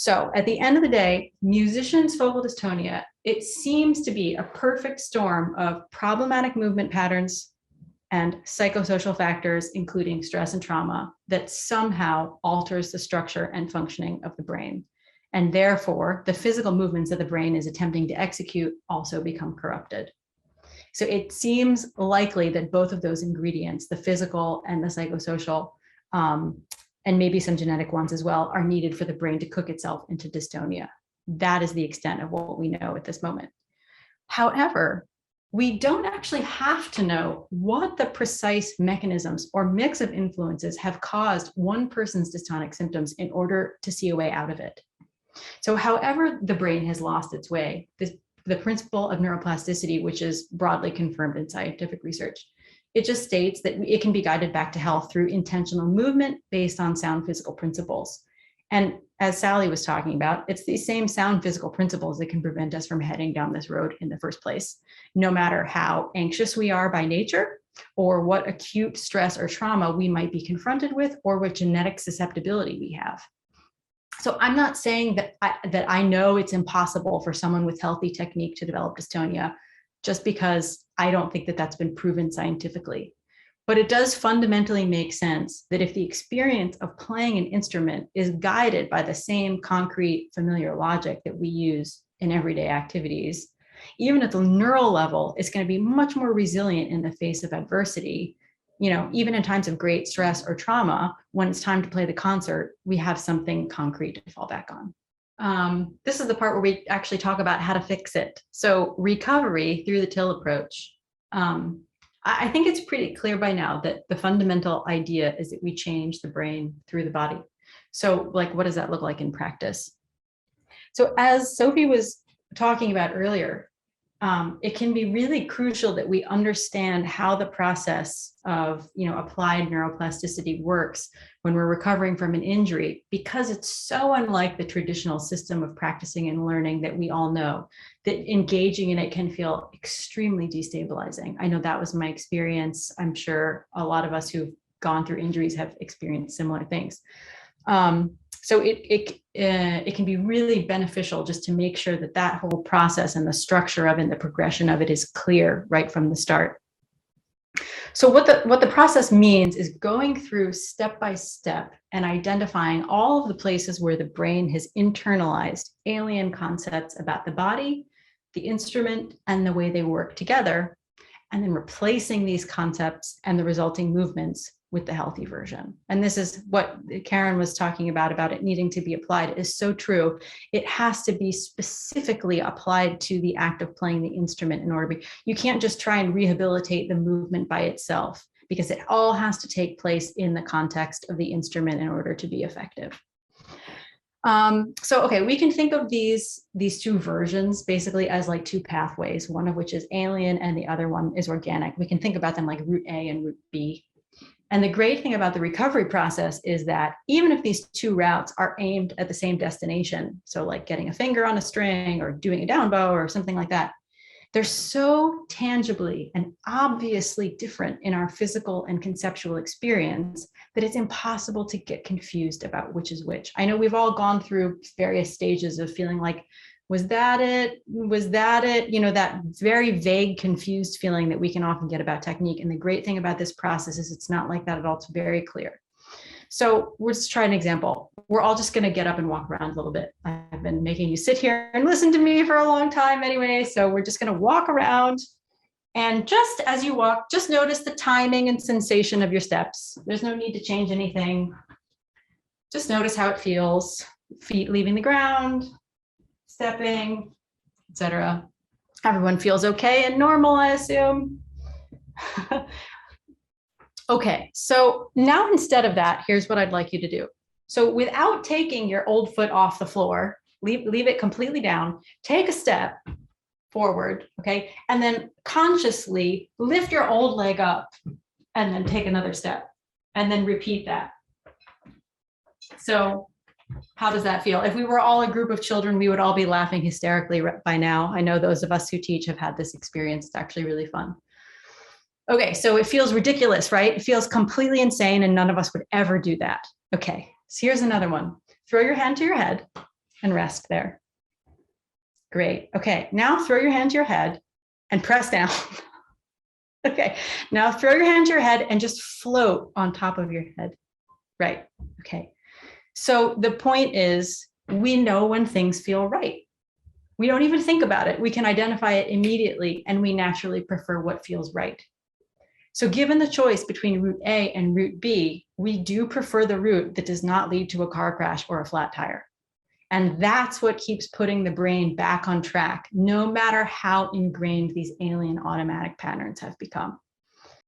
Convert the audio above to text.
So at the end of the day, musicians' focal dystonia, it seems to be a perfect storm of problematic movement patterns and psychosocial factors, including stress and trauma, that somehow alters the structure and functioning of the brain. And therefore, the physical movements that the brain is attempting to execute also become corrupted. So it seems likely that both of those ingredients, the physical and the psychosocial, and maybe some genetic ones as well, are needed for the brain to cook itself into dystonia. That is the extent of what we know at this moment. However, we don't actually have to know what the precise mechanisms or mix of influences have caused one person's dystonic symptoms in order to see a way out of it. So however the brain has lost its way, the principle of neuroplasticity, which is broadly confirmed in scientific research, it just states that it can be guided back to health through intentional movement based on sound physical principles. And as Sally was talking about, it's these same sound physical principles that can prevent us from heading down this road in the first place, no matter how anxious we are by nature, or what acute stress or trauma we might be confronted with, or what genetic susceptibility we have. So I'm not saying that I know it's impossible for someone with healthy technique to develop dystonia, just because I don't think that that's been proven scientifically. But it does fundamentally make sense that if the experience of playing an instrument is guided by the same concrete familiar logic that we use in everyday activities, even at the neural level, it's going to be much more resilient in the face of adversity. You know, even in times of great stress or trauma, when it's time to play the concert, we have something concrete to fall back on. This is the part where we actually talk about how to fix it. So recovery through the TIL approach. I think it's pretty clear by now that the fundamental idea is that we change the brain through the body. So like, what does that look like in practice? So as Sophie was talking about earlier, it can be really crucial that we understand how the process of, applied neuroplasticity works when we're recovering from an injury, because it's so unlike the traditional system of practicing and learning that we all know, that engaging in it can feel extremely destabilizing. I know that was my experience. I'm sure a lot of us who've gone through injuries have experienced similar things. So it can be really beneficial just to make sure that that whole process and the structure of it and the progression of it is clear right from the start. So what the process means is going through step by step and identifying all of the places where the brain has internalized alien concepts about the body, the instrument, and the way they work together, and then replacing these concepts and the resulting movements with the healthy version. And this is what Karen was talking about it needing to be applied. It is so true. It has to be specifically applied to the act of playing the instrument in order to be, you can't just try and rehabilitate the movement by itself, because it all has to take place in the context of the instrument in order to be effective. So, okay, we can think of these two versions basically as like two pathways, one of which is alien and the other one is organic. We can think about them like route A and route B. And the great thing about the recovery process is that even if these two routes are aimed at the same destination, so like getting a finger on a string or doing a down bow or something like that, they're so tangibly and obviously different in our physical and conceptual experience that it's impossible to get confused about which is which. I know we've all gone through various stages of feeling like, was that it? Was that it? That very vague, confused feeling that we can often get about technique. And the great thing about this process is it's not like that at all. It's very clear. So let's try an example. We're all just going to get up and walk around a little bit. I've been making you sit here and listen to me for a long time anyway. So we're just going to walk around. And just as you walk, just notice the timing and sensation of your steps. There's no need to change anything. Just notice how it feels. Feet leaving the ground, stepping, etc. Everyone feels okay and normal, I assume. Okay, so now instead of that, here's what I'd like you to do. So without taking your old foot off the floor, leave it completely down, take a step forward, okay? And then consciously lift your old leg up and then take another step and then repeat that. So how does that feel? If we were all a group of children, we would all be laughing hysterically by now. I know those of us who teach have had this experience. It's actually really fun. Okay, so it feels ridiculous, right? It feels completely insane and none of us would ever do that. Okay, so here's another one. Throw your hand to your head and rest there. Great. Okay, now throw your hand to your head and press down. Okay, now throw your hand to your head and just float on top of your head. Right. Okay. So the point is, we know when things feel right. We don't even think about it. We can identify it immediately, and we naturally prefer what feels right. So given the choice between route A and route B, we do prefer the route that does not lead to a car crash or a flat tire. And that's what keeps putting the brain back on track, no matter how ingrained these alien automatic patterns have become.